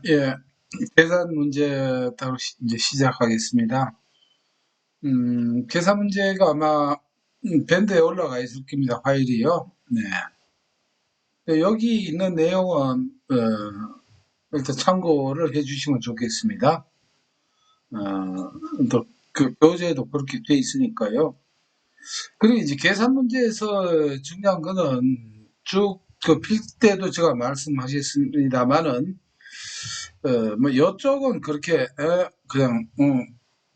예. 계산 문제 다루 이제 시작하겠습니다. 계산 문제가 아마 밴드에 올라가 있을 겁니다. 파일이요. 네. 여기 있는 내용은 일단 참고를 해주시면 좋겠습니다. 또 그 교재에도 그렇게 돼 있으니까요. 그리고 이제 계산 문제에서 중요한 거는 쭉 그 필 때도 제가 말씀하셨습니다만은 뭐 이쪽은 그렇게 그냥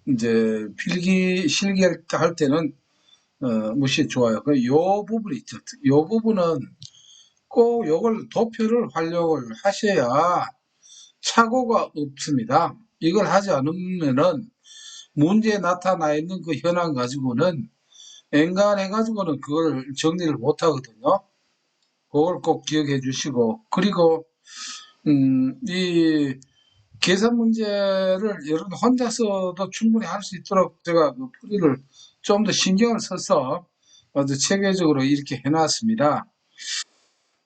이제 필기 실기할 때는 무시 좋아요. 요 부분 있죠. 요 부분은 꼭 요걸 도표를 활용을 하셔야 착오가 없습니다. 이걸 하지 않으면은 문제에 나타나 있는 그 현황 가지고는 엔간해 가지고는 그걸 정리를 못 하거든요. 그걸 꼭 기억해 주시고, 그리고 이 계산 문제를 여러분 혼자서도 충분히 할 수 있도록 제가 그 풀이를 좀 더 신경을 써서 아주 체계적으로 이렇게 해놨습니다.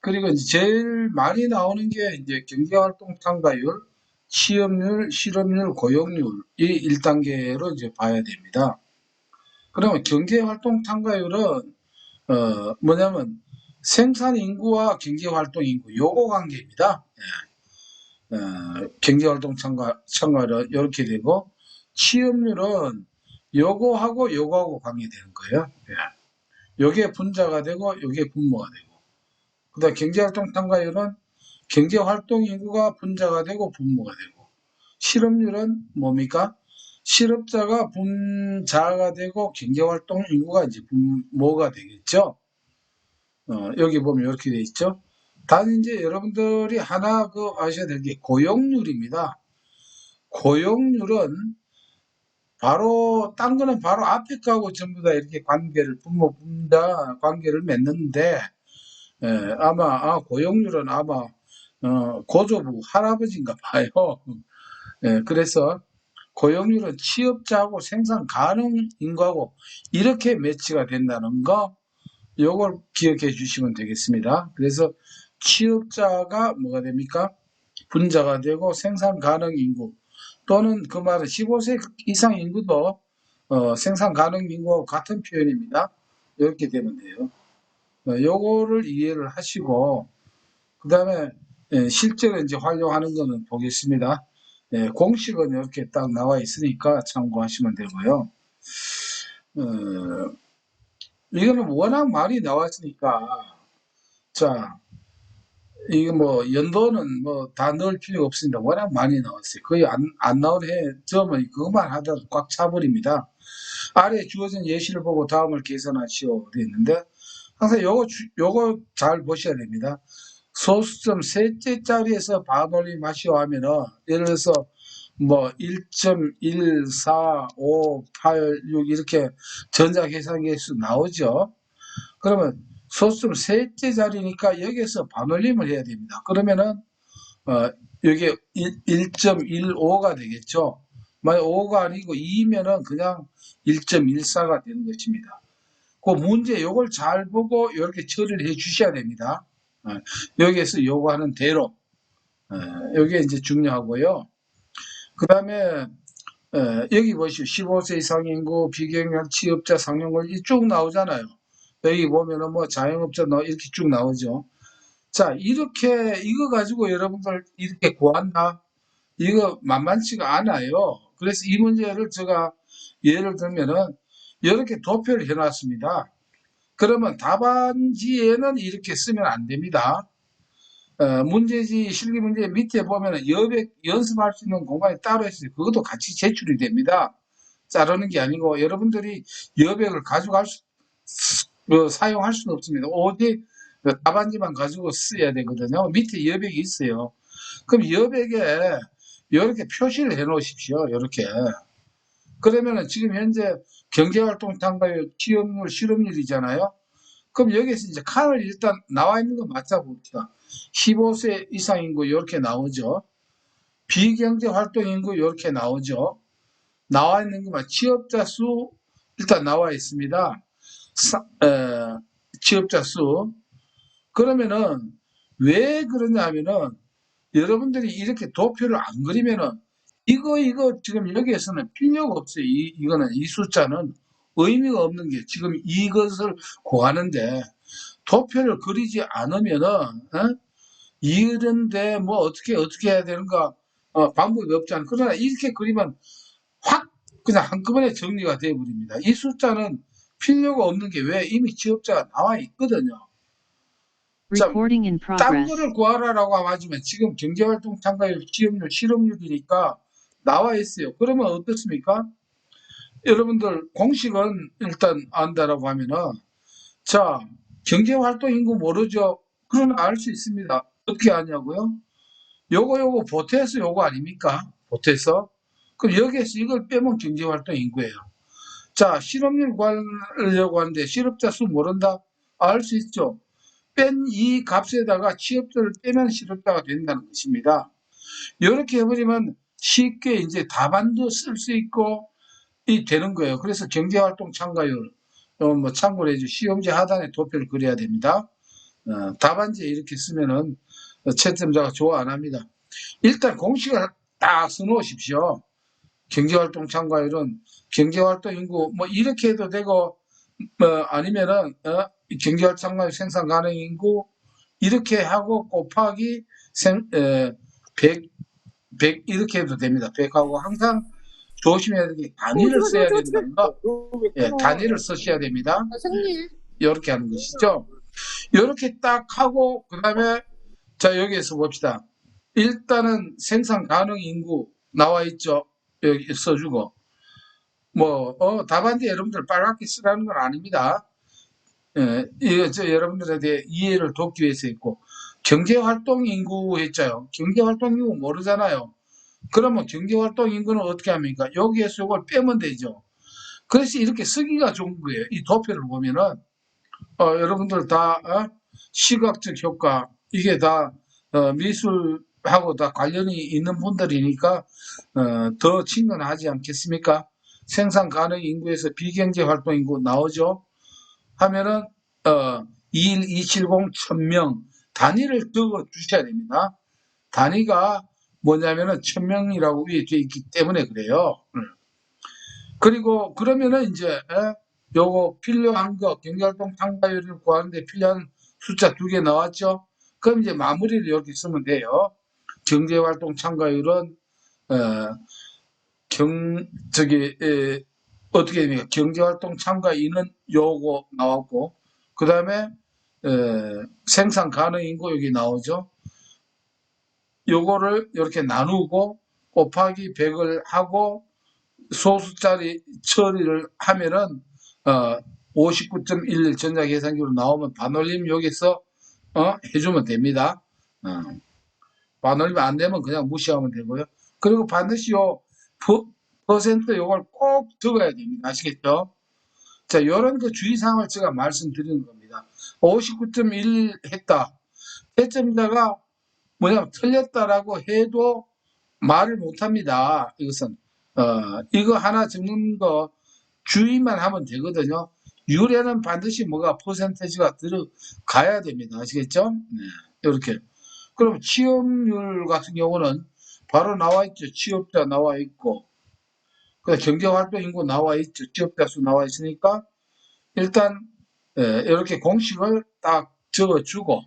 그리고 이제 제일 많이 나오는 게 이제 경제활동 참가율, 취업률, 실업률, 고용률 이 1단계로 이제 봐야 됩니다. 그러면 경제활동 참가율은 뭐냐면 생산 인구와 경제활동 인구 요거 관계입니다. 경제활동 참가율은 이렇게 되고 취업률은 요거하고 요거하고 관계되는 거예요. 요게 분자가 되고 요게 분모가 되고 그다음 경제활동 참가율은 경제활동 인구가 분자가 되고 분모가 되고 실업률은 뭡니까? 실업자가 분자가 되고 경제활동 인구가 이제 분모가 되겠죠. 여기 보면 이렇게 돼 있죠. 단 이제 여러분들이 하나 그 아셔야 될 게 고용률입니다. 고용률은 바로 딴 거는 바로 앞에 거하고 전부 다 이렇게 관계를 분모 분자 관계를 맺는데 아마 고용률은 아마 고조부 할아버지인가 봐요. 그래서 고용률은 취업자하고 생산 가능 인구하고 이렇게 매치가 된다는 거 요걸 기억해 주시면 되겠습니다. 그래서 취업자가 뭐가 됩니까? 분자가 되고 생산 가능 인구 또는 그 말은 15세 이상 인구도 생산 가능 인구와 같은 표현입니다. 이렇게 되면 돼요. 요거를 이해를 하시고 그 다음에 실제로 이제 활용하는 거는 보겠습니다. 공식은 이렇게 딱 나와 있으니까 참고하시면 되고요. 어, 이거는 워낙 많이 나왔으니까 자 이게 뭐 연도는 뭐 다 넣을 필요가 없습니다. 워낙 많이 나왔어요. 거의 안 나온 해 점은 그것만 하더라도 꽉 차버립니다. 아래 주어진 예시를 보고 다음을 계산하시오 되어 있는데 항상 요거 잘 보셔야 됩니다. 소수점 셋째 자리에서 반올림 하시오 하면은 예를 들어서 뭐 1.14, 5, 8, 6 이렇게 전자계산계수 나오죠. 그러면 소수점 셋째 자리니까 여기에서 반올림을 해야 됩니다. 그러면은 이게 1.15가 되겠죠. 만약 5가 아니고 2면은 그냥 1.14가 되는 것입니다. 그 문제 요걸 잘 보고 이렇게 처리를 해 주셔야 됩니다. 여기에서 요구하는 대로 이게 이제 중요하고요. 그 다음에 여기 보시오. 15세 이상 인구, 비경력 취업자 상용을 쭉 나오잖아요. 여기 보면은 뭐 자영업자 이렇게 쭉 나오죠. 자, 이렇게 이거 가지고 여러분들 이렇게 구한다? 이거 만만치가 않아요. 그래서 이 문제를 제가 예를 들면은 이렇게 도표를 해놨습니다. 그러면 답안지에는 이렇게 쓰면 안 됩니다. 문제지 실기 문제 밑에 보면은 여백 연습할 수 있는 공간이 따로 있어요. 그것도 같이 제출이 됩니다. 자르는 게 아니고 여러분들이 여백을 가져갈 사용할 수는 없습니다. 오직 답안지만 가지고 써야 되거든요. 밑에 여백이 있어요. 그럼 여백에 이렇게 표시를 해 놓으십시오. 이렇게. 그러면은 지금 현재 경제활동 참가율, 취업률, 실업률이잖아요. 그럼 여기서 이제 칸을 일단 나와 있는 거 맞춰 봅시다. 15세 이상 인구 이렇게 나오죠. 비경제 활동 인구 이렇게 나오죠. 나와 있는 것만 취업자 수 일단 나와 있습니다. 취업자 수. 그러면은 왜 그러냐면은 여러분들이 이렇게 도표를 안 그리면은 이거 지금 여기에서는 필요가 없어요. 이거는 이 숫자는 의미가 없는 게 지금 이것을 구하는데 도표를 그리지 않으면은 이런데 뭐 어떻게 해야 되는가 방법이 없잖아요. 그러나 이렇게 그리면 확 그냥 한꺼번에 정리가 되어 버립니다. 이 숫자는 필요가 없는 게 왜 이미 취업자가 나와 있거든요. 자, Recording in 딴 progress. 거를 구하라라고 하지만 지금 경제활동 참가율, 취업률, 실업률이니까 나와 있어요. 그러면 어떻습니까? 여러분들 공식은 일단 안다라고 하면은 자, 경제활동 인구 모르죠? 그러나 알 수 있습니다. 어떻게 아냐고요? 요거 보태서 요거 아닙니까? 보태서. 그럼 여기에서 이걸 빼면 경제활동 인구예요. 자, 실업률 구하려고 하는데 실업자 수 모른다? 알 수 있죠. 뺀 이 값에다가 취업자를 빼면 실업자가 된다는 것입니다. 이렇게 해버리면 쉽게 이제 답안도 쓸 수 있고 이 되는 거예요. 그래서 경제활동 참가율 뭐 참고로 해주 시험지 하단에 도표를 그려야 됩니다. 답안지에 이렇게 쓰면은 채점자가 좋아 안 합니다. 일단 공식을 딱 써놓으십시오. 경제활동 참가율은 경제활동 인구 뭐 이렇게 해도 되고 아니면은 경제활동 참가율 생산 가능 인구 이렇게 하고 곱하기 100 이렇게 해도 됩니다. 100하고 항상 조심해야 되는 게 단위를 써야 된다는 거. 예, 단위를 쓰셔야 됩니다. 이렇게 하는 것이죠. 이렇게 딱 하고 그다음에 자 여기에서 봅시다. 일단은 생산 가능 인구 나와 있죠. 여기 써주고 뭐 답안지 여러분들 빨갛게 쓰라는 건 아닙니다. 예, 이거 여러분들에 대해 이해를 돕기 위해서 했고 경제활동 인구 했죠. 경제활동 인구 모르잖아요. 그러면 경제활동 인구는 어떻게 합니까? 여기에서 이걸 빼면 되죠. 그래서 이렇게 쓰기가 좋은 거예요. 이 도표를 보면은 여러분들 다 시각적 효과 이게 다 미술하고 다 관련이 있는 분들이니까 더 친근하지 않겠습니까? 생산 가능 인구에서 비경제 활동 인구 나오죠. 하면은 21270 1000명 단위를 적어 주셔야 됩니다. 단위가 뭐냐면은 1000명이라고 위에 되어 있기 때문에 그래요. 그리고 그러면은 이제 요거 필요한 거 경제활동 참가율을 구하는데 필요한 숫자 2개 나왔죠. 그럼 이제 마무리를 이렇게 쓰면 돼요. 경제활동 참가율은 어떻게 됩니까? 경제활동 참가 인은 요거 나왔고 그 다음에 생산 가능 인구 여기 나오죠. 요거를 이렇게 나누고 곱하기 100을 하고 소수자리 처리를 하면은 59.11 전자계산기로 나오면 반올림 여기서 해주면 됩니다. 반올림 안 되면 그냥 무시하면 되고요. 그리고 반드시 요 퍼센트 요걸 꼭 적어야 됩니다. 아시겠죠? 자, 요런 그 주의사항을 제가 말씀드리는 겁니다. 59.1 했다. 채점자가 뭐냐면 틀렸다라고 해도 말을 못합니다. 이것은 이거 하나 적는 거 주의만 하면 되거든요. 유래는 반드시 뭐가 퍼센테이지가 들어가야 됩니다. 아시겠죠? 네, 이렇게. 그럼 취업률 같은 경우는 바로 나와 있죠. 취업자 나와 있고, 경제활동 인구 나와 있죠. 취업자 수 나와 있으니까 일단 이렇게 공식을 딱 적어주고,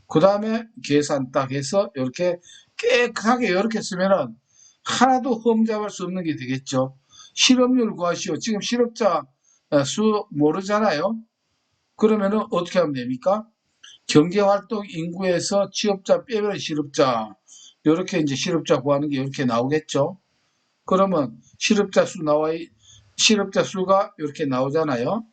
그 다음에 계산 딱 해서 이렇게 깨끗하게 이렇게 쓰면은 하나도 흠잡을 수 없는 게 되겠죠. 실업률 구하시오. 지금 실업자 수 모르잖아요. 그러면은 어떻게 하면 됩니까? 경제활동 인구에서 취업자 빼면 실업자. 이렇게 이제 실업자 구하는 게 이렇게 나오겠죠. 그러면 실업자 수가 이렇게 나오잖아요.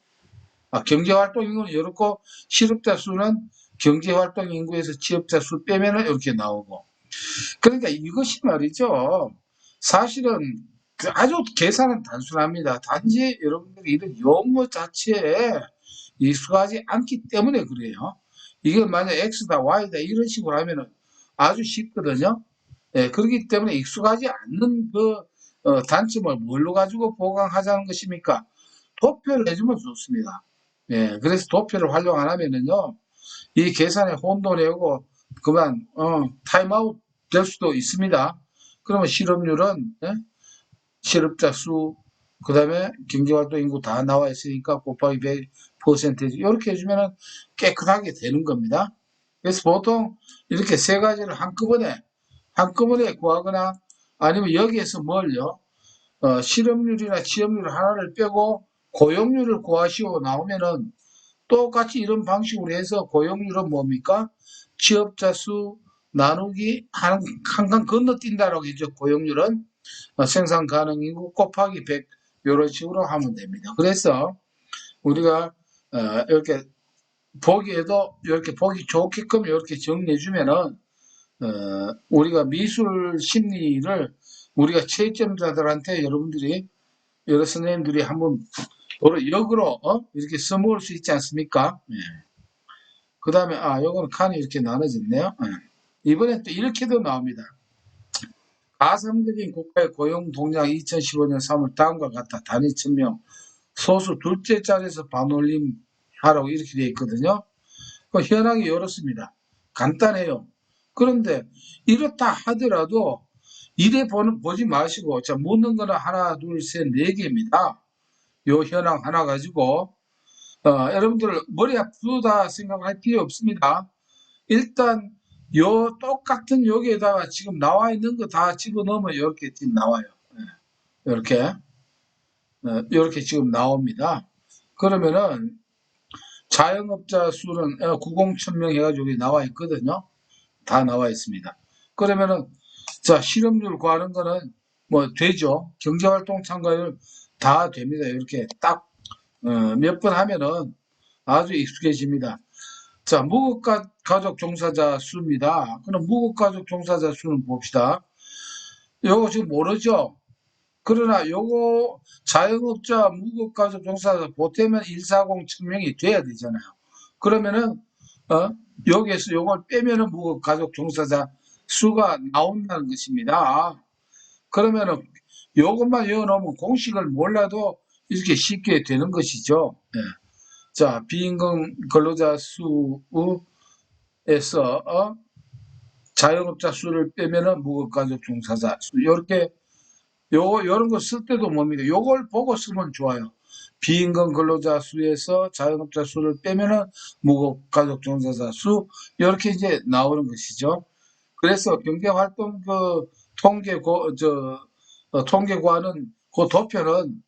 경제활동 인구는 이렇고 실업자 수는 경제활동 인구에서 취업자 수 빼면은 이렇게 나오고. 그러니까 이것이 말이죠. 사실은 아주 계산은 단순합니다. 단지 여러분들이 이런 용어 자체에 익숙하지 않기 때문에 그래요. 이게 만약 X다, Y다 이런 식으로 하면은 아주 쉽거든요. 예, 그렇기 때문에 익숙하지 않는 그 단점을 뭘로 가지고 보강하자는 것입니까? 도표를 해주면 좋습니다. 예, 그래서 도표를 활용 안 하면은요, 이 계산에 혼돈이 오고 그만 타임아웃 될 수도 있습니다. 그러면 실업률은 실업자 수, 그 다음에 경제활동 인구 다 나와 있으니까 곱하기 100% 이렇게 해주면은 깨끗하게 되는 겁니다. 그래서 보통 이렇게 세 가지를 한꺼번에 구하거나 아니면 여기에서 뭘요? 실업률이나 취업률 하나를 빼고 고용률을 구하시오 나오면은 똑같이 이런 방식으로 해서 고용률은 뭡니까? 취업자 수 나누기 한칸 건너뛴다라고 했죠. 고용률은 생산 가능 인구 곱하기 100 이런 식으로 하면 됩니다. 그래서 우리가 이렇게 보기에도 이렇게 보기 좋게끔 이렇게 정리해 주면은 우리가 미술 심리를 우리가 채점자들한테 여러분들이 여러 선생님들이 한번 역으로 이렇게 써먹을 수 있지 않습니까? 예. 그 다음에 요거는 칸이 이렇게 나눠졌네요. 이번엔 또 이렇게도 나옵니다. 가상적인 국가의 고용 동향 2015년 3월 다음과 같다. 단위 1000명. 소수 둘째 자리에서 반올림 하라고 이렇게 되어 있거든요. 그 현황이 이렇습니다. 간단해요. 그런데 이렇다 하더라도 이래 보지 마시고 자 묻는 거는 하나 둘 셋 네 개입니다. 요 현황 하나 가지고 여러분들 머리 아프다 생각할 필요 없습니다. 일단 요 똑같은 여기에다가 지금 나와 있는 거 다 집어넣으면 이렇게 지금 나와요. 이렇게 이렇게 지금 나옵니다. 그러면은 자영업자 수는 9,000명 해가지고 여기 나와 있거든요. 다 나와 있습니다. 그러면은 자 실업률 구하는 거는 뭐 되죠. 경제활동 참가율 다 됩니다. 이렇게 딱 몇 번 하면은 아주 익숙해집니다. 자 무급가족 종사자 수입니다. 그럼 무급가족 종사자 수는 봅시다. 요거 지금 모르죠. 그러나 요거 자영업자 무급가족 종사자 보태면 140 천명이 돼야 되잖아요. 그러면은 여기에서 요걸 빼면은 무급가족 종사자 수가 나온다는 것입니다. 그러면은 요것만 외워놓으면 공식을 몰라도 이렇게 쉽게 되는 것이죠. 네. 자, 비임금 근로자 수에서 자영업자 수를 빼면은 무급가족 종사자 수 이렇게 요런 거 쓸 때도 뭡니까? 요걸 보고 쓰면 좋아요. 비임금 근로자 수에서 자영업자 수를 빼면은 무급가족 종사자 수 이렇게 이제 나오는 것이죠. 그래서 경제활동 그 통계과는 그 도표는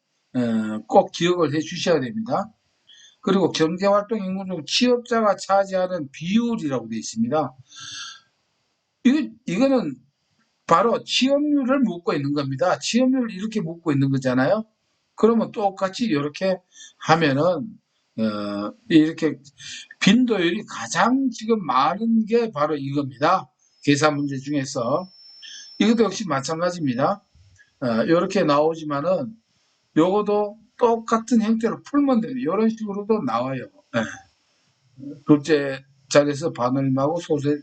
꼭 기억을 해 주셔야 됩니다. 그리고 경제활동 인구 중 취업자가 차지하는 비율이라고 되어 있습니다. 이거는 바로 취업률을 묻고 있는 겁니다. 취업률을 이렇게 묻고 있는 거잖아요. 그러면 똑같이 이렇게 하면은 이렇게 빈도율이 가장 지금 많은 게 바로 이겁니다. 계산 문제 중에서 이것도 역시 마찬가지입니다. 이렇게 나오지만은 요것도 똑같은 형태로 풀면 돼요. 이런 식으로도 나와요. 둘째 자리에서 반올림하고 소수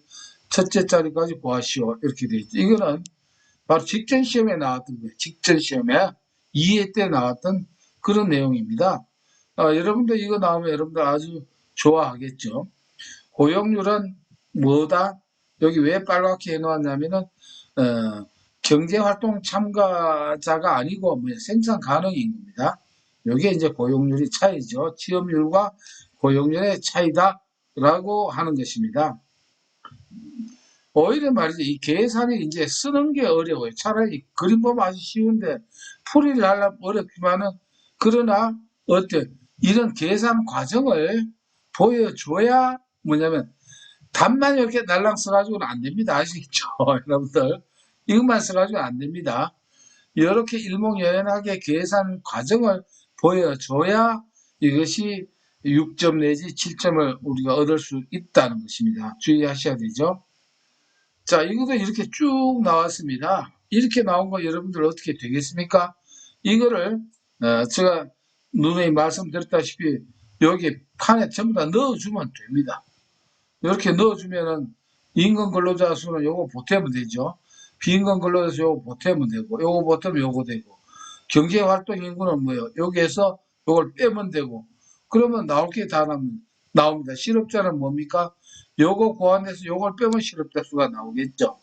첫째 자리까지 구하시오. 이렇게 돼 있죠. 이거는 바로 직전 시험에 나왔던 거예요. 직전 시험에 2회 때 나왔던 그런 내용입니다. 여러분들 이거 나오면 여러분들 아주 좋아하겠죠. 고용률은 뭐다? 여기 왜 빨갛게 해놓았냐면은 경제활동 참가자가 아니고 생산 가능인 겁니다. 이게 이제 고용률이 차이죠. 취업률과 고용률의 차이다라고 하는 것입니다. 오히려 말이죠. 이 계산이 이제 쓰는 게 어려워요. 차라리 그림 보면 아주 쉬운데 풀이를 하려면 어렵지만은 그러나 이런 계산 과정을 보여줘야 뭐냐면 답만 이렇게 날랑 써가지고는 안 됩니다. 아시겠죠? 여러분들. 이것만 써가지고는 안 됩니다. 이렇게 일목요연하게 계산 과정을 보여줘야 이것이 6점 내지 7점을 우리가 얻을 수 있다는 것입니다. 주의하셔야 되죠. 자, 이것도 이렇게 쭉 나왔습니다. 이렇게 나온 거 여러분들 어떻게 되겠습니까? 이거를 제가 누누이 말씀드렸다시피 여기 판에 전부 다 넣어주면 됩니다. 이렇게 넣어주면은 임금 근로자 수는 요거 보태면 되죠. 비임금 근로자 수 요거 보태면 되고, 요거 보태면 요거 되고, 경제활동 인구는 뭐예요? 여기에서 요걸 빼면 되고, 그러면 나올 게 다 나옵니다. 실업자는 뭡니까? 요거 고안해서 요걸 빼면 실업자 수가 나오겠죠.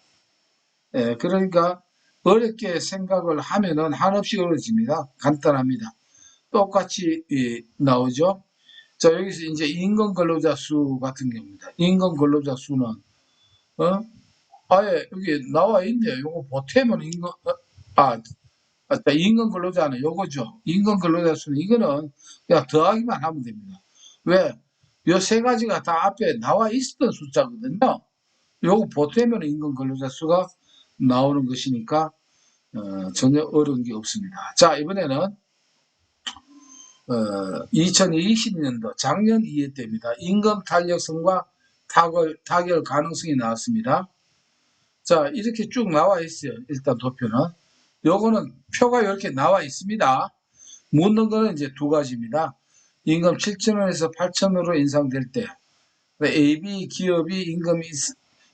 예, 그러니까 어렵게 생각을 하면은 한없이 어려워집니다. 간단합니다. 똑같이 나오죠. 자, 여기서 이제 임금 근로자 수 같은 경우입니다. 임금 근로자 수는 어? 아예 여기 나와 있네요. 요거 보태면 임금 근로자는 요거죠. 임금 근로자 수는 이거는 그냥 더하기만 하면 됩니다. 왜? 요 세 가지가 다 앞에 나와 있었던 숫자거든요. 요거 보태면 임금 근로자 수가 나오는 것이니까 전혀 어려운 게 없습니다. 자, 이번에는 2020년도 작년 2회 때입니다. 임금 탄력성과 타결 가능성이 나왔습니다. 자, 이렇게 쭉 나와 있어요. 일단 도표는. 요거는 표가 이렇게 나와 있습니다. 묻는 거는 이제 두 가지입니다. 임금 7,000원에서 8,000원으로 인상될 때 AB 기업이 임금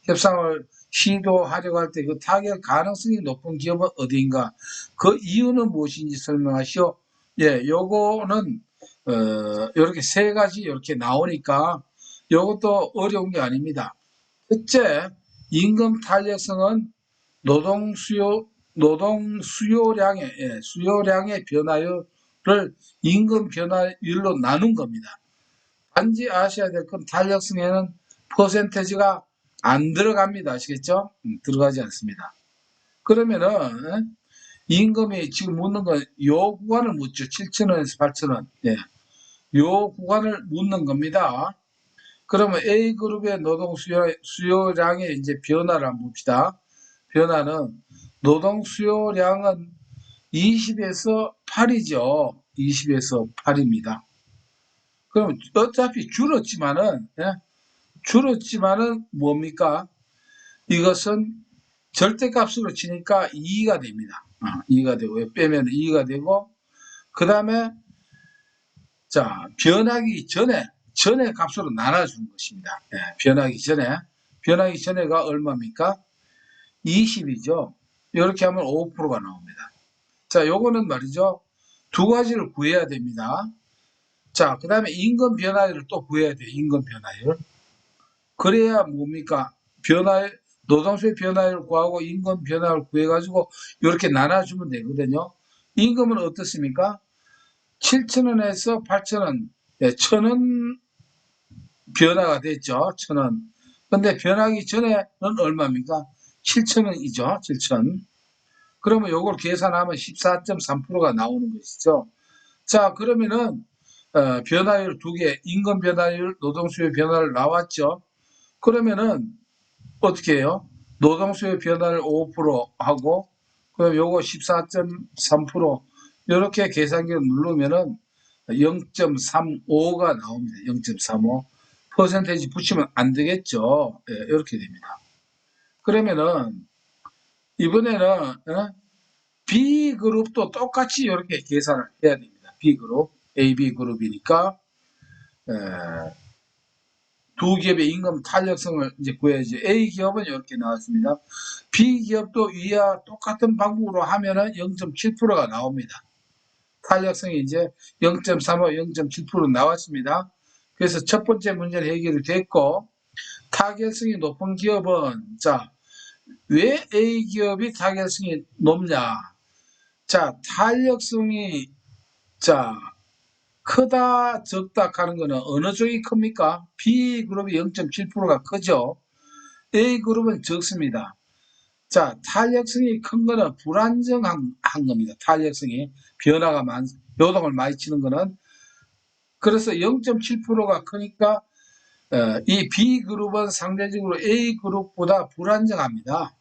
협상을 시도하려고 할 때 그 타결 가능성이 높은 기업은 어디인가? 그 이유는 무엇인지 설명하시오. 예, 요거는 이렇게 세 가지 이렇게 나오니까 요것도 어려운 게 아닙니다. 첫째, 임금 탄력성은 노동 수요량의 수요량의 변화율을 임금 변화율로 나눈 겁니다. 단지 아셔야 될 건 탄력성에는 퍼센테지가 안 들어갑니다. 아시겠죠? 들어가지 않습니다. 그러면은 임금이 지금 묻는 건 요 구간을 묻죠. 7,000원에서 8,000원. 예. 요 구간을 묻는 겁니다. 그러면 A그룹의 노동 수요량의 이제 변화를 한번 봅시다. 변화는 노동 수요량은 20에서 8이죠. 20에서 8입니다. 그럼 어차피 줄었지만은, 예? 줄었지만은 뭡니까? 이것은 절대값으로 치니까 2가 됩니다. 2가 되고, 빼면 2가 되고, 그 다음에, 자, 변하기 전에 값으로 나눠주는 것입니다. 예, 변하기 전에가 얼마입니까? 20이죠. 이렇게 하면 5%가 나옵니다. 자, 요거는 말이죠. 두 가지를 구해야 됩니다. 자, 그 다음에 임금 변화율을 또 구해야 돼요. 임금 변화율. 그래야 뭡니까? 노동수의 변화율 구하고 임금 변화율 구해가지고 이렇게 나눠주면 되거든요. 임금은 어떻습니까? 7,000원에서 8,000원, 1,000원 변화가 됐죠. 1,000원. 근데 변하기 전에는 얼마입니까? 7,000원이죠. 7,000. 그러면 요걸 계산하면 14.3%가 나오는 것이죠. 자, 그러면은 변화율 두 개, 임금 변화율, 노동수요 변화율 나왔죠. 그러면은 어떻게 해요? 노동수요 변화율 5% 하고 그럼 요거 14.3% 이렇게 계산기를 누르면은 0.35가 나옵니다. 0.35 퍼센테이지 붙이면 안 되겠죠. 예, 이렇게 됩니다. 그러면은 이번에는 B그룹도 똑같이 이렇게 계산을 해야 됩니다. B그룹, AB그룹이니까 두 기업의 임금 탄력성을 이제 구해야지. A기업은 이렇게 나왔습니다. B기업도 위와 똑같은 방법으로 하면은 0.7%가 나옵니다. 탄력성이 이제 0.35, 0.7% 나왔습니다. 그래서 첫 번째 문제는 해결이 됐고, 타결성이 높은 기업은, 자, 왜 A기업이 타결성이 높냐? 자, 탄력성이, 자, 크다, 적다 하는 거는 어느 쪽이 큽니까? B그룹이 0.7%가 크죠? A그룹은 적습니다. 자, 탄력성이 큰 거는 불안정한 겁니다. 탄력성이. 요동을 많이 치는 거는. 그래서 0.7%가 크니까, 이 B그룹은 상대적으로 A그룹보다 불안정합니다.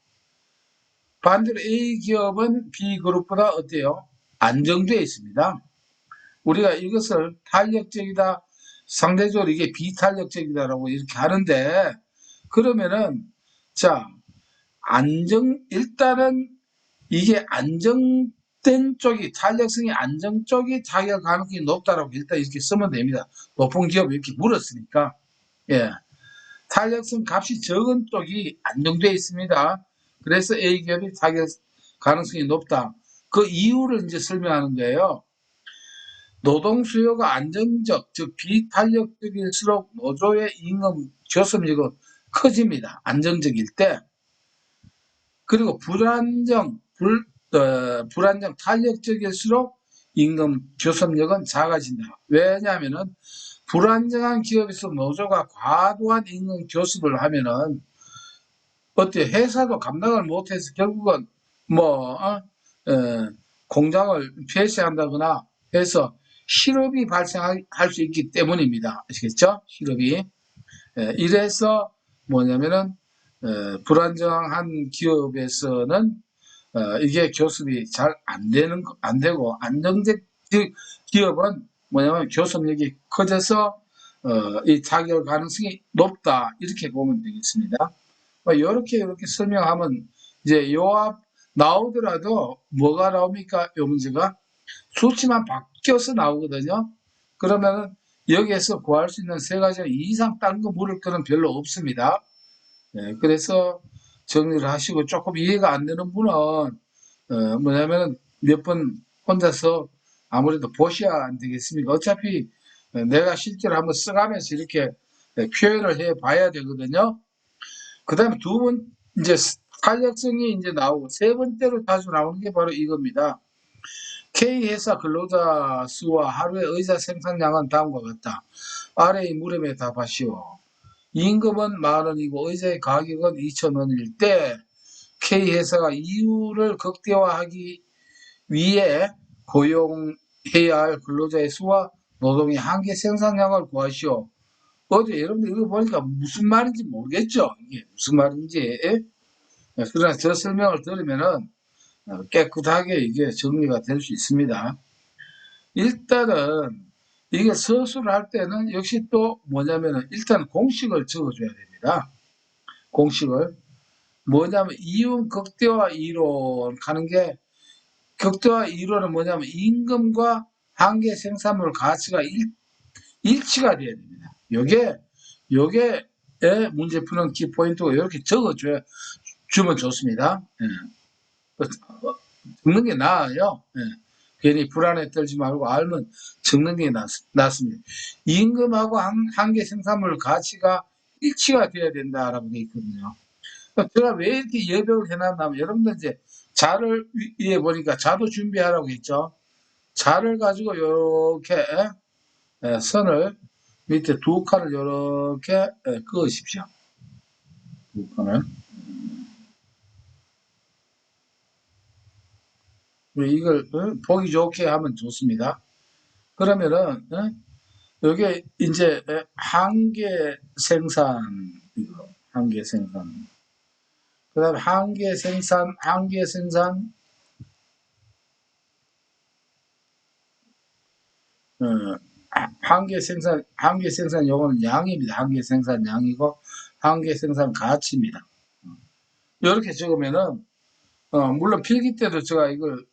반대로 A기업은 B그룹보다 어때요? 안정되어 있습니다. 우리가 이것을 탄력적이다, 상대적으로 이게 비탄력적이다라고 이렇게 하는데, 그러면은, 자, 일단은 이게 안정된 쪽이, 탄력성이 안정 쪽이 타격 가능성이 높다라고 일단 이렇게 쓰면 됩니다. 높은 기업이 이렇게 물었으니까. 예. 탄력성 값이 적은 쪽이 안정되어 있습니다. 그래서 A기업이 타격 가능성이 높다. 그 이유를 이제 설명하는 거예요. 노동 수요가 안정적, 즉 비탄력적일수록 노조의 임금 교섭력은 커집니다. 안정적일 때. 그리고 불안정 탄력적일수록 임금 교섭력은 작아진다. 왜냐하면은 불안정한 기업에서 노조가 과도한 임금 교섭을 하면은 어때 회사도 감당을 못해서 결국은 뭐 공장을 폐쇄한다거나 해서 실업이 발생할 수 있기 때문입니다. 아시겠죠? 실업이. 이래서 뭐냐면은 불안정한 기업에서는 이게 교섭이 잘 안 되고 안정적 기업은 뭐냐면 교섭력이 커져서 이 자결 가능성이 높다 이렇게 보면 되겠습니다. 이렇게 설명하면 이제 요 앞 나오더라도 뭐가 나옵니까? 요 문제가 수치만 바뀌어서 나오거든요. 그러면은 여기에서 구할 수 있는 세 가지 이상 딴 거 물을 거는 별로 없습니다. 그래서 정리를 하시고 조금 이해가 안 되는 분은 뭐냐면은 몇 번 혼자서 아무래도 보셔야 안 되겠습니까? 어차피 내가 실제로 한번 써가면서 이렇게 표현을 해 봐야 되거든요. 그 다음에 이제 탄력성이 이제 나오고 세 번째로 자주 나오는 게 바로 이겁니다. K회사 근로자 수와 하루의 의사 생산량은 다음과 같다. 아래의 물음에 답하시오. 임금은 10,000원이고 의자의 가격은 2,000원일 때 K회사가 이유를 극대화하기 위해 고용해야 할 근로자의 수와 노동의 한계 생산량을 구하시오. 어제 여러분들 이거 보니까 무슨 말인지 모르겠죠? 이게 무슨 말인지. 그러나 저 설명을 들으면은 깨끗하게 이게 정리가 될 수 있습니다. 일단은 이게 서술을 할 때는 역시 또 뭐냐면은 일단 공식을 적어줘야 됩니다. 공식을. 뭐냐면 이윤 극대화 이론 하는 게 극대화 이론은 뭐냐면 임금과 한계 생산물 가치가 일치가 돼야 됩니다. 요게 문제 푸는 키포인트고 이렇게 주면 좋습니다. 적는 게 나아요. 괜히 불안에 떨지 말고 알면 적는 게 낫습니다. 임금하고 한계 생산물 가치가 일치가 돼야 된다라고 되어 있거든요. 제가 왜 이렇게 여백을 해놨냐면 여러분들 이제 자를 위에 보니까 자도 준비하라고 했죠. 자를 가지고 이렇게 선을 밑에 두 칸을 이렇게 그으십시오. 두 칸을. 이걸 보기 좋게 하면 좋습니다. 그러면은 여기 이제 한계 생산 이거 한계 생산 그다음에 한계 생산 어, 한계 생산 요거는 양입니다. 한계 생산 양이고 한계 생산 가치입니다. 이렇게 적으면은 물론 필기 때도 제가 이걸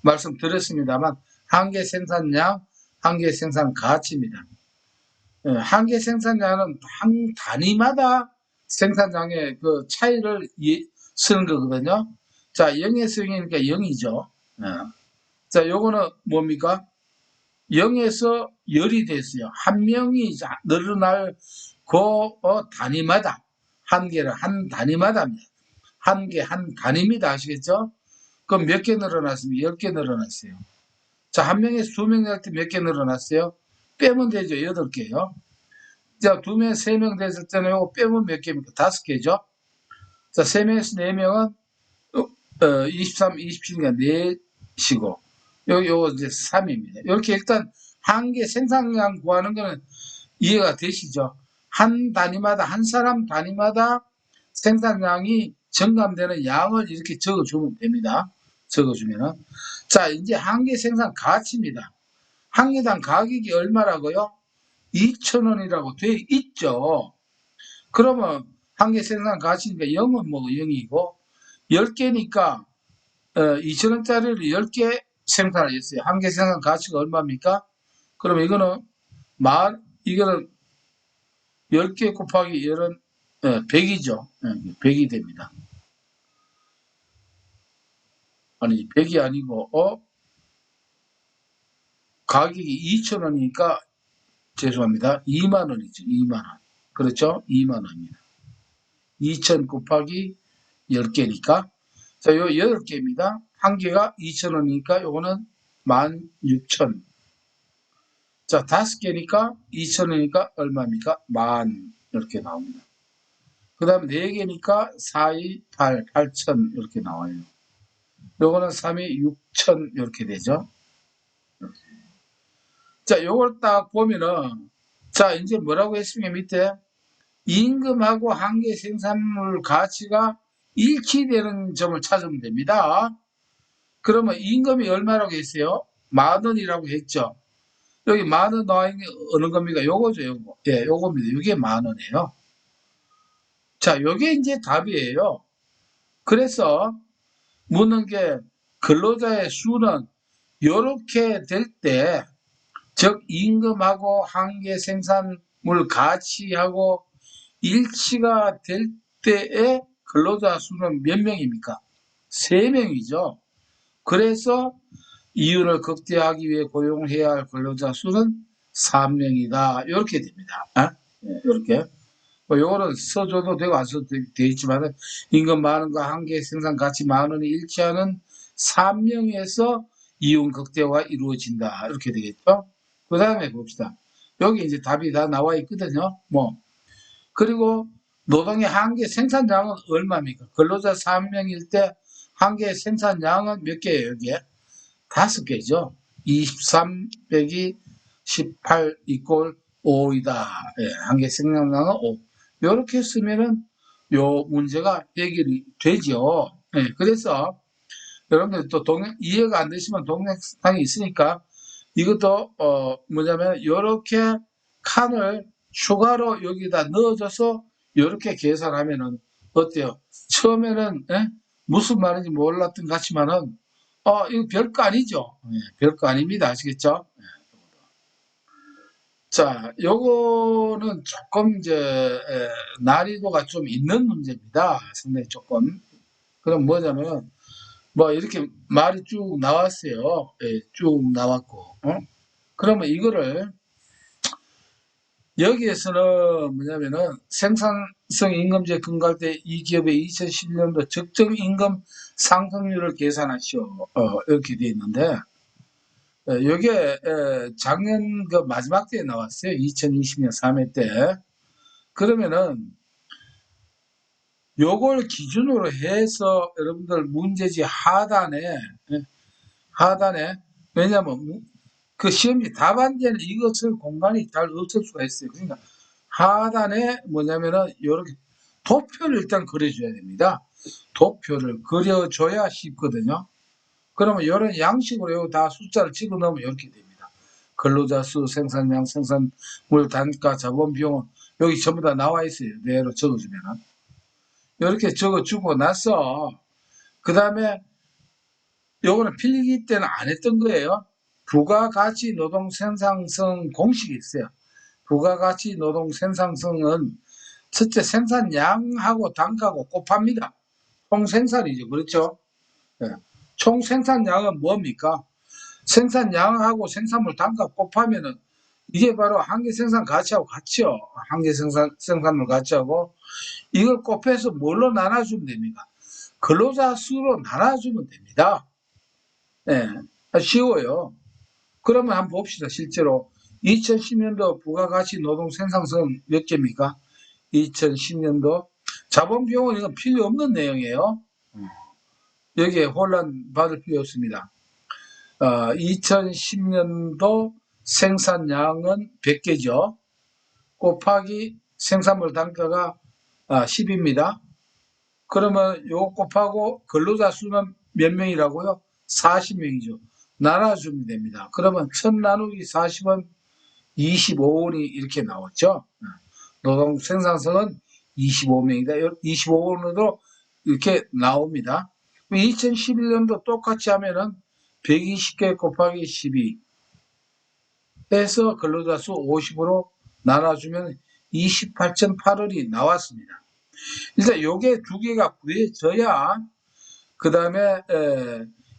말씀드렸습니다만 한계 생산량, 한계 생산 가치입니다. 한계 생산량은 한 단위마다 생산량의 그 차이를 쓰는 거거든요. 자, 0에서 0이니까 0이죠. 자, 요거는 뭡니까? 0에서 열이 됐어요. 한 명이 늘어날 그 단위마다 한계를 한 단위마다입니다. 한 단위입니다. 아시겠죠? 그럼 몇 개 늘어났습니까? 10개 늘어났어요. 자, 한 명에서 두 명 될 때 몇 개 늘어났어요? 빼면 되죠. 8개요. 자, 두 명, 세 명 됐을 때는 요거 빼면 몇 개입니까? 5개죠. 자, 세 명에서 네 명은 23, 27이니까 4시고 요거 이제 3입니다. 이렇게 일단 한개 생산량 구하는 거는 이해가 되시죠? 한 단위마다, 한 사람 단위마다 생산량이 정감되는 양을 이렇게 적어주면 됩니다. 적어주면은. 자, 이제 한개 생산 가치입니다. 한 개당 가격이 얼마라고요? 2,000원이라고 돼 있죠. 그러면 한 개 생산 가치니까 0은 뭐 0이고 10개니까 2,000원짜리를 10개 생산을 했어요. 한 개 생산 가치가 얼마입니까? 그러면 이거는 10개 곱하기 10은 100이죠. 100이 됩니다. 아니 100이 아니고 가격이 2,000원이니까 죄송합니다. 2만 원이죠. 2만 원. 그렇죠? 2만 원입니다. 2,000 곱하기 10개니까 자, 요 8개입니다. 한 개가 2,000원이니까 요거는 16,000. 자, 5개니까 2,000원이니까 얼마입니까? 10,000 이렇게 나옵니다. 그 다음에 4개니까 4, 2, 8, 8,000 이렇게 나와요. 요거는 3, 2, 6,000 이렇게 되죠. 자, 요걸 딱 보면은, 자, 이제 뭐라고 했습니까? 밑에 임금하고 한계 생산물 가치가 일치되는 점을 찾으면 됩니다. 그러면 임금이 얼마라고 했어요? 10,000원이라고 했죠. 여기 10,000원 나와 있는 게 어느 겁니까? 요거죠, 요거. 예, 요겁니다. 이게 10,000원이에요. 자, 요게 이제 답이에요. 그래서 묻는 게 근로자의 수는 요렇게 될 때, 즉 임금하고 한계 생산물 가치하고 일치가 될 때의 근로자 수는 몇 명입니까? 3명이죠. 그래서 이윤을 극대화하기 위해 고용해야 할 근로자 수는 3명이다. 이렇게 됩니다. 이렇게. 뭐 요거는 써줘도 되고 안 써도 되어 있지만 임금 10,000원과 한계 생산 가치 10,000원이 일치하는 3명에서 이윤 극대화가 이루어진다. 이렇게 되겠죠. 그 다음에 봅시다. 여기 이제 답이 다 나와 있거든요. 그리고 노동의 한계 생산량은 얼마입니까? 근로자 3명일 때 한계 생산량은 몇 개예요, 여기에? 5개죠. 23 빼기 18 이꼴 5이다. 예, 한계 생산량은 5. 이렇게 쓰면은 요 문제가 해결이 되죠. 예, 그래서 여러분들 또 이해가 안 되시면 동영상이 있으니까 이것도 뭐냐면 이렇게 칸을 추가로 여기다 넣어줘서 이렇게 계산하면은 어때요? 처음에는 무슨 말인지 몰랐던 것 같지만은 이거 별거 아니죠. 예, 별거 아닙니다. 아시겠죠? 자, 요거는 조금 이제 난이도가 좀 있는 문제입니다. 상당히 조금. 그럼 뭐냐면 뭐 이렇게 말이 쭉 나왔어요. 예, 쭉 나왔고. 그러면 이거를 여기에서는 뭐냐면은 생산성 임금제 근거할 때 이 기업의 2011년도 적정 임금 상승률을 계산하시오. 이렇게 되어 있는데 이게 작년 그 마지막 때에 나왔어요. 2020년 3회 때. 그러면은 요걸 기준으로 해서 여러분들 문제지 하단에 왜냐면 그 시험지 답안지에는 이것을 공간이 잘 없을 수가 있어요. 그러니까 하단에 뭐냐면은 이렇게 도표를 일단 그려줘야 됩니다. 도표를 그려줘야 쉽거든요. 그러면 이런 양식으로 다 숫자를 집어 넣으면 이렇게 됩니다. 근로자 수, 생산량, 생산물 단가, 자본 비용은 여기 전부 다 나와 있어요. 내로 적어주면은. 이렇게 적어주고 나서 그 다음에 요거는 필기 때는 안 했던 거예요. 부가가치 노동 생산성 공식이 있어요. 부가가치 노동 생산성은 첫째 생산량하고 단가하고 곱합니다. 총생산이죠. 그렇죠? 네. 총생산량은 뭡니까? 생산량하고 생산물 단가 곱하면은 이게 바로 한계 생산 가치하고 같죠. 한계 생산물 가치하고 이걸 곱해서 뭘로 나눠주면 됩니까? 근로자 수로 나눠주면 됩니다. 네. 쉬워요. 그러면 한번 봅시다. 실제로 2010년도 부가가치 노동 생산성 몇 개입니까? 2010년도 자본 비용은 이건 필요 없는 내용이에요. 여기에 혼란 받을 필요 없습니다. 2010년도 생산량은 100개죠. 곱하기 생산물 단가가 10입니다. 그러면 요거 곱하고 근로자 수는 몇 명이라고요? 40명이죠. 나눠주면 됩니다. 그러면 1000 나누기 40은 25원이 이렇게 나왔죠. 노동 생산성은 25명이다. 25원으로 이렇게 나옵니다. 2011년도 똑같이 하면은 120개 곱하기 12 해서 근로자 수 50으로 나눠주면 28.8원이 나왔습니다. 일단 요게 두 개가 구해져야 그 다음에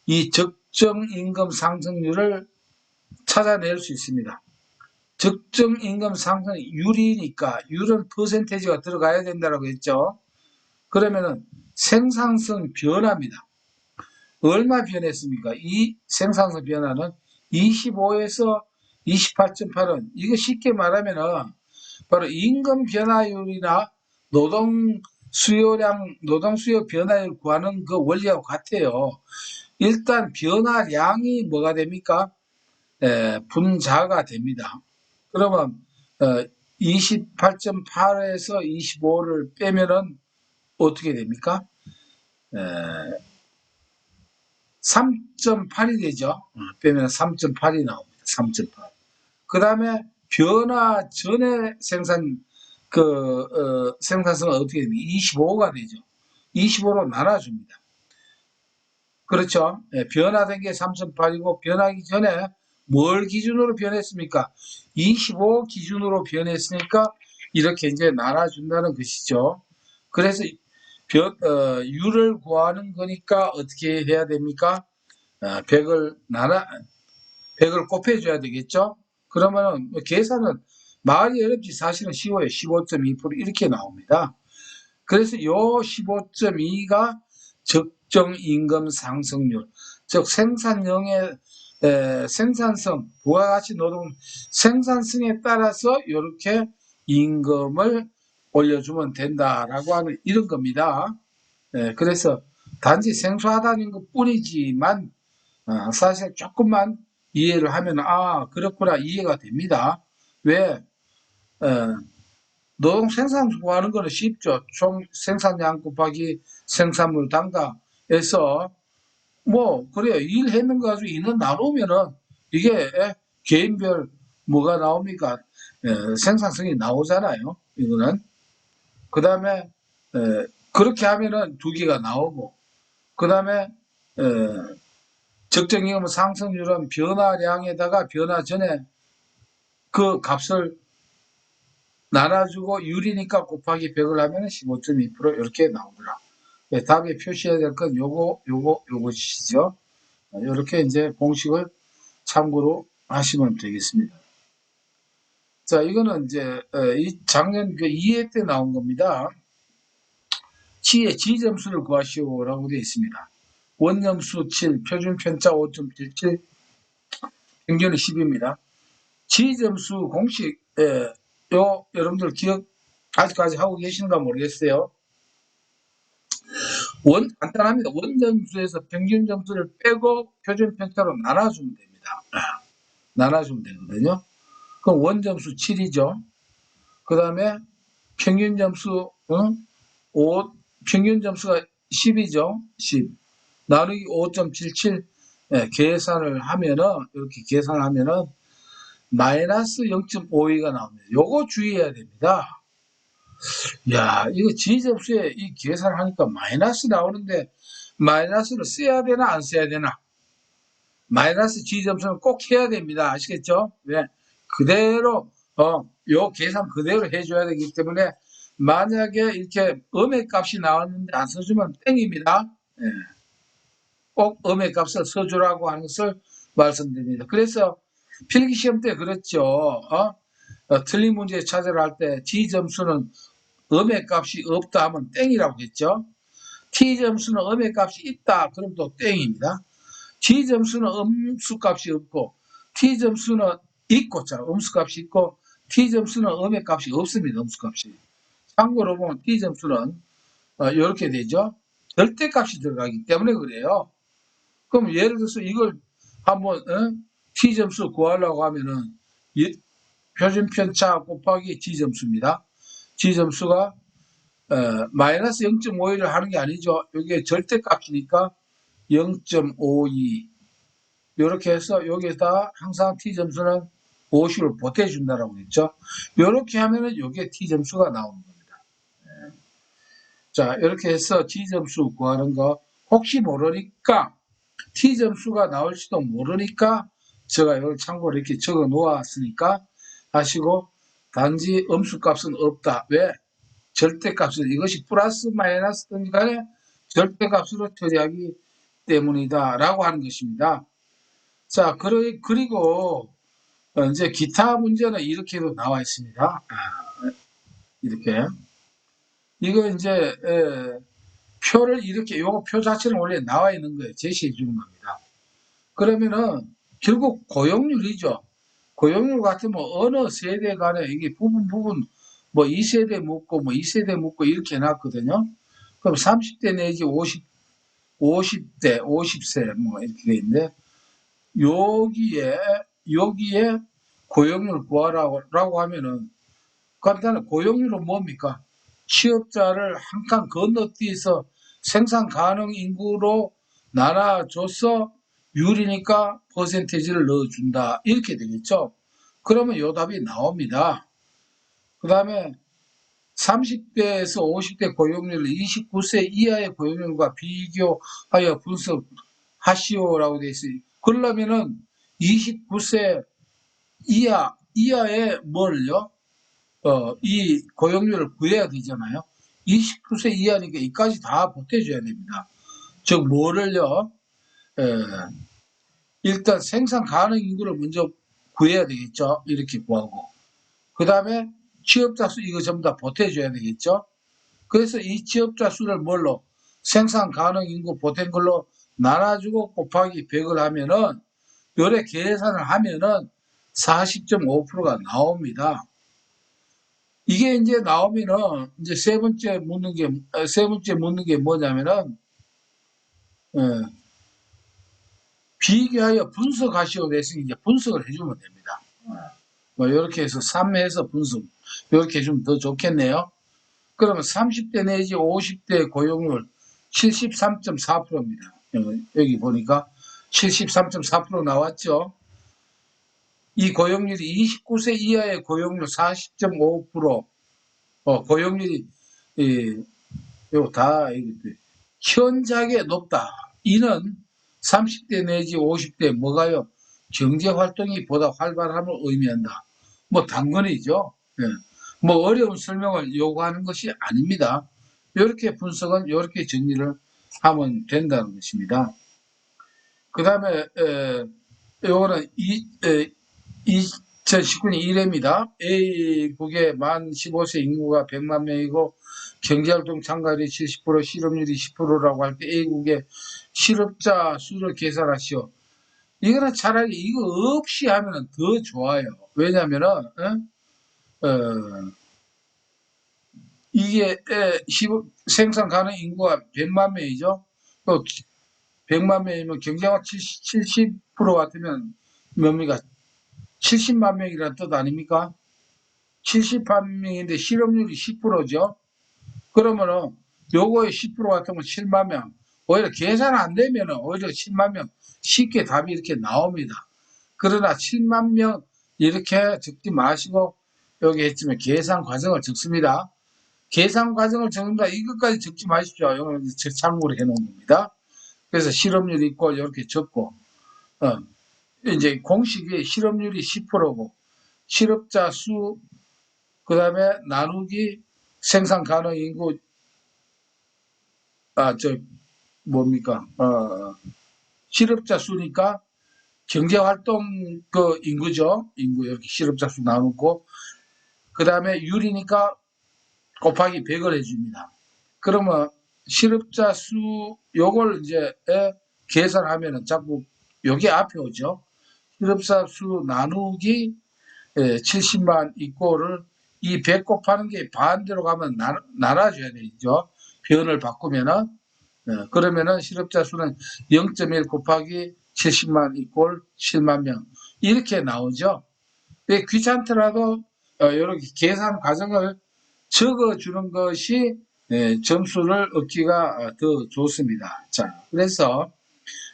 이 적정 임금 상승률을 찾아낼 수 있습니다. 적정 임금 상승률이니까 율은 퍼센테이지가 들어가야 된다고 했죠. 그러면은 생산성 변화입니다. 얼마 변했습니까? 이 생산성 변화는 25에서 28.8은 이거 쉽게 말하면은 바로 임금 변화율이나 노동 수요 변화율 구하는 그 원리하고 같아요. 일단 변화량이 뭐가 됩니까? 분자가 됩니다. 그러면 28.8에서 25를 빼면은 어떻게 됩니까? 3.8이 되죠. 빼면 3.8이 나옵니다. 3.8. 그 다음에 변화 전에 생산성은 어떻게 됩니까? 25가 되죠. 25로 나눠줍니다. 그렇죠. 변화된 게 3.8이고 변하기 전에 뭘 기준으로 변했습니까? 25 기준으로 변했으니까 이렇게 이제 나눠준다는 것이죠. 그래서 유를 구하는 거니까 어떻게 해야 됩니까? 100을 100을 곱해줘야 되겠죠? 그러면은 계산은 말이 어렵지 사실은 쉬워요. 15.2% 이렇게 나옵니다. 그래서 요 15.2가 적정 임금 상승률, 즉 생산성, 부가가치 노동 생산성에 따라서 이렇게 임금을 올려주면 된다라고 하는 이런 겁니다. 그래서 단지 생소하다는 것 뿐이지만 사실 조금만 이해를 하면 그렇구나 이해가 됩니다. 왜? 노동 생산 구하는 거는 쉽죠. 총 생산량 곱하기 생산물 단가에서 그래요. 일했는 거 가지고 인원 나누면은 이게 개인별 뭐가 나옵니까? 생산성이 나오잖아요. 이거는. 그 다음에 그렇게 하면은 두 개가 나오고 그 다음에 적정임금 상승률은 변화량에다가 변화 전에 그 값을 나눠주고 유리니까 곱하기 100을 하면 15.2% 이렇게 나오더라. 답에 표시해야 될 건 요것이죠. 이렇게 이제 공식을 참고로 하시면 되겠습니다. 자, 이거는 이제 이 작년 그 2회 때 나온 겁니다. 치의 지점수를 구하시오라고 되어 있습니다. 원점수 7, 표준 편차 5.77, 평균이 10입니다. 지점수 공식 여러분들 기억 아직까지 하고 계신가 모르겠어요. 간단합니다. 원점수에서 평균 점수를 빼고 표준 편차로 나눠주면 됩니다. 나눠주면 되거든요. 그럼 원점수 7이죠. 그 다음에 평균 점수 5, 평균 점수가 10이죠. 10 나누기 5.77 계산을 하면은 이렇게 계산하면은 마이너스 0.52가 나옵니다. 요거 주의해야 됩니다. 야, 이거 지점수에 이 계산을 하니까 마이너스 나오는데 마이너스를 써야 되나 안 써야 되나? 마이너스 지점수는 꼭 해야 됩니다. 아시겠죠? 왜? 그대로 요 계산 그대로 해줘야 되기 때문에 만약에 이렇게 음의 값이 나왔는데 안 써주면 땡입니다. 예. 꼭 음의 값을 써주라고 하는 것을 말씀드립니다. 그래서 필기시험 때 그렇죠. 틀린 문제 찾으러 할 때 G점수는 음의 값이 없다 하면 땡이라고 했죠. T점수는 음의 값이 있다 그럼 또 땡입니다. G점수는 음수값이 없고 T점수는 있고 음수값이 있고 T점수는 음의 값이 없습니다. 음수값이. 참고로 보면 T점수는 이렇게 되죠. 절대값이 들어가기 때문에 그래요. 그럼 예를 들어서 이걸 한번 T점수 구하려고 하면은 표준 편차 곱하기 G점수입니다. G점수가 마이너스 0.51을 하는 게 아니죠. 이게 절대값이니까 0.52 이렇게 해서 여기에다 항상 T점수는 50을 보태준다라고 했죠. 이렇게 하면은 이게 T점수가 나오는 겁니다. 자, 이렇게 해서 G점수 구하는 거 혹시 모르니까 T점수가 나올지도 모르니까 제가 이걸 참고로 이렇게 적어 놓았으니까 하시고 단지 음수값은 없다. 왜? 절대값은 이것이 플러스 마이너스든 간에 절대값으로 처리하기 때문이다 라고 하는 것입니다. 자, 그리고 이제 기타 문제는 이렇게도 나와 있습니다. 이렇게 이거 이제 표를 이렇게 요거 표 자체는 원래 나와 있는 거예요. 제시해 주는 겁니다. 그러면은 결국 고용률이죠. 고용률 같으면 어느 세대 간에 이게 부분 뭐 2세대 묻고 뭐 2세대 묻고 이렇게 해놨거든요. 그럼 30대 내지 50대, 50세 뭐 이렇게 돼 있는데 여기에 고용률 구하라고 하면은 간단한 고용률은 뭡니까? 취업자를 한 칸 건너뛰어서 생산 가능 인구로 나눠줘서 유리니까 퍼센테이지를 넣어준다. 이렇게 되겠죠. 그러면 요 답이 나옵니다. 그 다음에 30대에서 50대 고용률을 29세 이하의 고용률과 비교하여 분석하시오라고 되어 있어요. 그러려면은 29세 이하의 뭘요? 이 고용률을 구해야 되잖아요. 29세 이하니까 이까지 다 보태줘야 됩니다. 즉, 뭐를요? 일단 생산 가능 인구를 먼저 구해야 되겠죠. 이렇게 구하고. 그 다음에 취업자 수 이거 전부 다 보태줘야 되겠죠. 그래서 이 취업자 수를 뭘로? 생산 가능 인구 보탠 걸로 나눠주고 곱하기 100을 하면은 요래 계산을 하면은 40.5%가 나옵니다. 이게 이제 나오면은 이제 세 번째 묻는 게 뭐냐면은 비교하여 분석하시오 대신 이제 분석을 해주면 됩니다. 뭐 이렇게 해서 3에서 분석 이렇게 해주면 더 좋겠네요. 그러면 30대 내지 50대 고용률 73.4%입니다. 여기 보니까 73.4% 나왔죠. 이 고용률이 29세 이하의 고용률 40.5%, 고용률이 요거 다 현저하게 높다. 이는 30대 내지 50대 뭐가요? 경제활동이 보다 활발함을 의미한다. 뭐 당근이죠. 예. 뭐 어려운 설명을 요구하는 것이 아닙니다. 이렇게 분석은 이렇게 정리를 하면 된다는 것입니다. 그 다음에 요거는 2019년 1회입니다. A국의 만 15세 인구가 100만 명이고 경제활동 참가율이 70%, 실업률이 10%라고 할 때 A국의 실업자 수를 계산하시오. 이거는 차라리 이거 없이 하면 더 좋아요. 왜냐면은 이게 생산 가능 인구가 100만 명이죠. 100만 명이면 경제가 70% 같으면 뭡니까? 70만 명이라는 뜻 아닙니까? 70만 명인데 실업률이 10%죠. 그러면은 요거의 10% 같으면 7만 명. 오히려 계산 안 되면은 오히려 7만 명 쉽게 답이 이렇게 나옵니다. 그러나 7만 명 이렇게 적지 마시고 여기 했지만 계산 과정을 적습니다. 계산 과정을 적는다 이것까지 적지 마십시오. 이거는 참고로 해놓은 겁니다. 그래서 실업률 있고 이렇게 적고 이제 공식이 실업률이 10%고 실업자 수 그다음에 나누기 생산 가능 인구 뭡니까 실업자 수니까 경제활동 그 인구죠. 인구 이렇게 실업자 수 나누고 그다음에 율이니까 곱하기 100을 해줍니다. 그러면 실업자 수 요걸 이제 계산하면은 자꾸 여기 앞에 오죠. 실업자 수 나누기 70만 이꼴을 이 100 곱하는 게 반대로 가면 나눠줘야 되죠. 변을 바꾸면은 그러면은 실업자 수는 0.1 곱하기 70만 이꼴 7만 명 이렇게 나오죠. 귀찮더라도 이렇게 계산 과정을 적어주는 것이 점수를 얻기가 더 좋습니다. 자, 그래서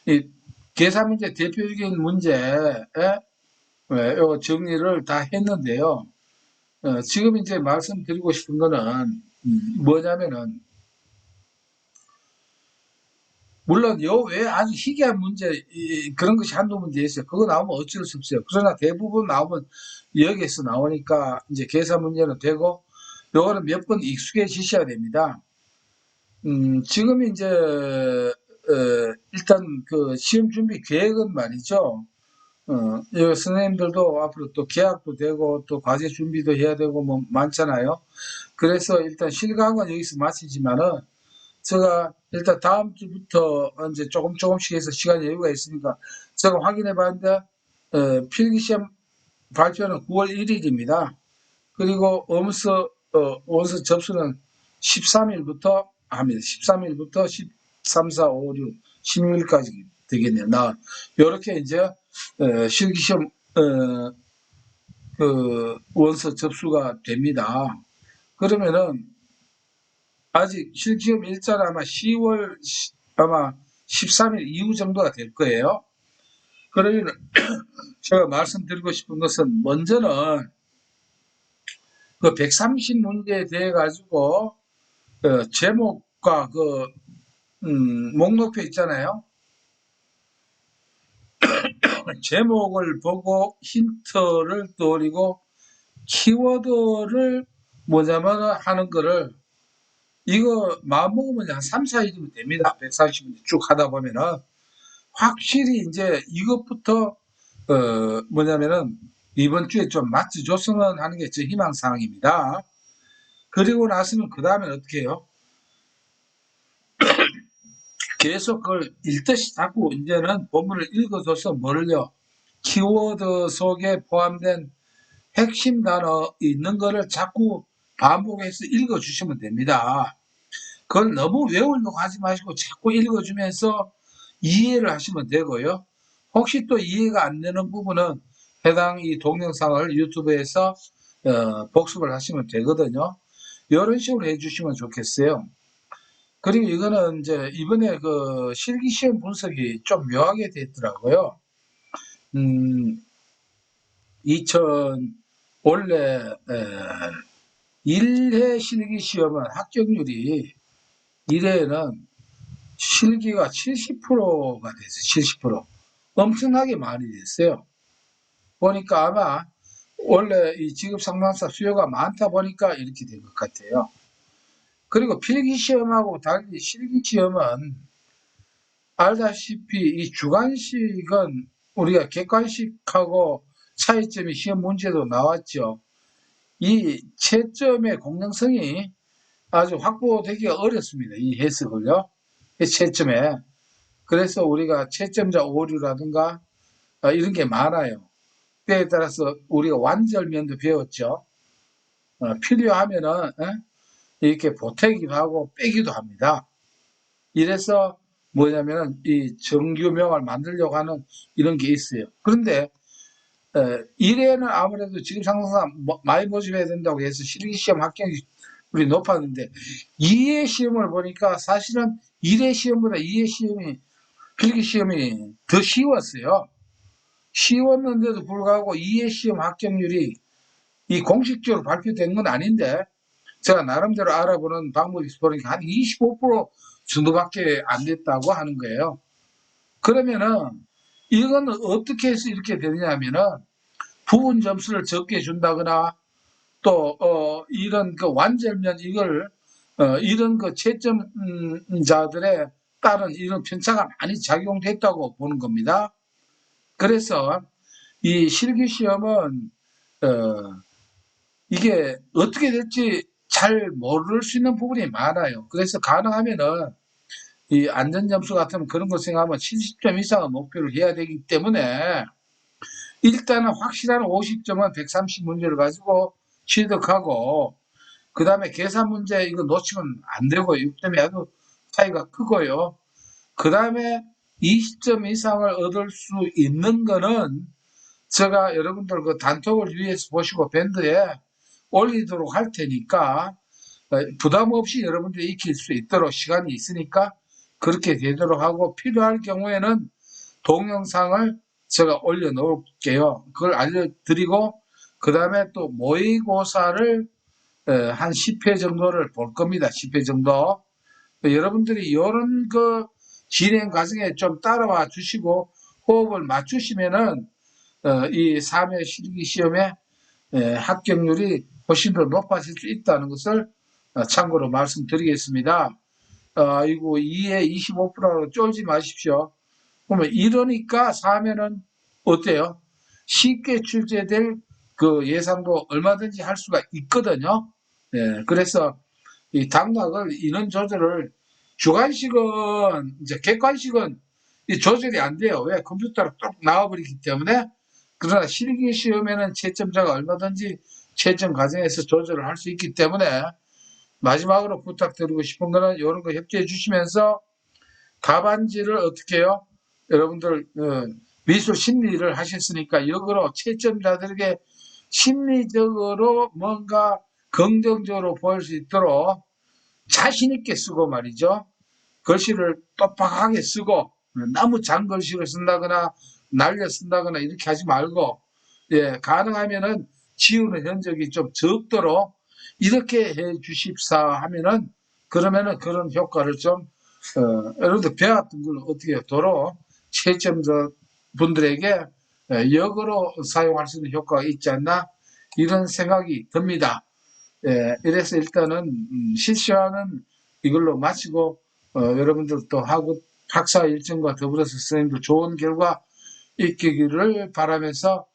이 계산 문제 대표적인 문제에 요 정리를 다 했는데요. 지금 이제 말씀드리고 싶은 거는 뭐냐면은 물론 요 외에 아주 희귀한 문제 그런 것이 한두 문제 있어요. 그거 나오면 어쩔 수 없어요. 그러나 대부분 나오면 여기에서 나오니까 이제 계산 문제는 되고 요거는 몇 번 익숙해지셔야 됩니다. 지금 이제 일단 그 시험 준비 계획은 말이죠. 선생님들도 앞으로 또 계약도 되고 또 과제 준비도 해야 되고 뭐 많잖아요. 그래서 일단 실강은 여기서 마치지만은 제가 일단 다음 주부터 이제 조금씩 해서 시간 여유가 있으니까 제가 확인해 봤는데 필기시험 발표는 9월 1일입니다. 그리고 원서 접수는 13일부터 합니다. 13일부터 13, 4, 5, 6, 16일까지 되겠네요. 요렇게 이제 실기시험 그 원서 접수가 됩니다. 그러면은 아직 실기시험 일자는 아마 10월 아마 13일 이후 정도가 될 거예요. 그러면 제가 말씀드리고 싶은 것은 먼저는 그 130문제에 대해 가지고 제목과 목록표 있잖아요. 제목을 보고 힌트를 떠올리고 키워드를 뭐냐면 하는 거를 이거 마음먹으면 한 3, 4일이면 됩니다. 140문제 쭉 하다 보면은 확실히 이제 이것부터 뭐냐면은 이번 주에 좀 맞춰줬으면 하는 게 제 희망사항입니다. 그리고 나서는 그 다음에 어떻게 해요? 계속 그걸 읽듯이 자꾸 이제는 본문을 읽어줘서 뭐를요? 키워드 속에 포함된 핵심 단어 있는 거를 자꾸 반복해서 읽어주시면 됩니다. 그걸 너무 외우려고 하지 마시고 자꾸 읽어주면서 이해를 하시면 되고요. 혹시 또 이해가 안 되는 부분은 해당 이 동영상을 유튜브에서 복습을 하시면 되거든요. 이런 식으로 해주시면 좋겠어요. 그리고 이거는 이제 이번에 그 실기시험 분석이 좀 묘하게 됐더라고요. 2000 원래 1회 실기시험은 합격률이 1회에는 실기가 70%가 됐어요. 70%. 엄청나게 많이 됐어요. 보니까 아마 원래 이 직업상담사 수요가 많다 보니까 이렇게 된 것 같아요. 그리고 필기시험하고 달리 실기시험은 알다시피 이 주관식은 우리가 객관식하고 차이점이 시험 문제도 나왔죠. 이 채점의 공정성이 아주 확보되기가 어렵습니다. 이 해석을요. 이 채점에. 그래서 우리가 채점자 오류라든가 이런 게 많아요. 때에 따라서 우리가 완절면도 배웠죠. 필요하면은 이렇게 보태기도 하고 빼기도 합니다. 이래서 뭐냐면은 이 정규명을 만들려고 하는 이런 게 있어요. 그런데 1회는 아무래도 지금 상황상 많이 모집해야 된다고 해서 실기시험 합격률이 높았는데 2회 시험을 보니까 사실은 1회 시험보다 2회 시험이 필기시험이 더 쉬웠어요. 쉬웠는데도 불구하고 2회 시험 합격률이 이 공식적으로 발표된 건 아닌데 제가 나름대로 알아보는 방법이 보니까 한 25% 정도밖에 안 됐다고 하는 거예요. 그러면은 이거는 어떻게 해서 이렇게 되느냐 하면은 부분 점수를 적게 준다거나 또 이런 그 완전면 이걸 이런 그 채점자들에 따른 이런 편차가 많이 작용됐다고 보는 겁니다. 그래서 이 실기시험은 이게 어떻게 될지 잘 모를 수 있는 부분이 많아요. 그래서 가능하면은 이 안전점수 같은 그런 거 생각하면 70점 이상은 목표를 해야 되기 때문에 일단은 확실한 50점은 130문제를 가지고 취득하고 그 다음에 계산 문제 이거 놓치면 안 되고 6점이 아주 차이가 크고요. 그 다음에 20점 이상을 얻을 수 있는 거는 제가 여러분들 그 단톡을 위해서 보시고 밴드에 올리도록 할 테니까 부담 없이 여러분들이 익힐 수 있도록 시간이 있으니까 그렇게 되도록 하고 필요할 경우에는 동영상을 제가 올려놓을게요. 그걸 알려드리고 그 다음에 또 모의고사를 한 10회 정도를 볼 겁니다. 10회 정도. 여러분들이 이런 그 진행 과정에 좀 따라와 주시고 호흡을 맞추시면은 이 3회 실기시험의 합격률이 훨씬 더 높아질 수 있다는 것을 참고로 말씀드리겠습니다. 이거 2회 25%로 쫄지 마십시오. 그러면 이러니까 4면은 어때요? 쉽게 출제될 그 예상도 얼마든지 할 수가 있거든요. 그래서 이 당락을 인원 조절을 주관식은 이제 객관식은 이 조절이 안 돼요. 왜? 컴퓨터로 뚝 나와버리기 때문에. 그러나 실기 시험에는 채점자가 얼마든지 채점 과정에서 조절을 할 수 있기 때문에 마지막으로 부탁드리고 싶은 거는 이런 거 협조해 주시면서 답안지를 어떻게 해요? 여러분들 미술 심리를 하셨으니까 역으로 채점자들에게 심리적으로 뭔가 긍정적으로 보일 수 있도록 자신 있게 쓰고 말이죠. 글씨를 똑똑하게 쓰고 너무 장글씨를 쓴다거나 날려 쓴다거나 이렇게 하지 말고 예, 가능하면은 지우는 흔적이 좀 적도록 이렇게 해 주십사 하면은 그러면은 그런 효과를 좀 여러분들 배웠던 걸 어떻게 도로 채점자 분들에게 역으로 사용할 수 있는 효과가 있지 않나 이런 생각이 듭니다. 예, 이래서 일단은 실시간은 이걸로 마치고 여러분들도 하고 학사 일정과 더불어서 선생님도 좋은 결과 있기를 바라면서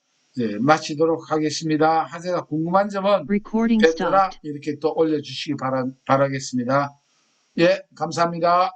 마치도록 하겠습니다. 하세가 궁금한 점은 Recording 밴드나 stopped. 이렇게 또 올려주시기 바라겠습니다. 예, 감사합니다.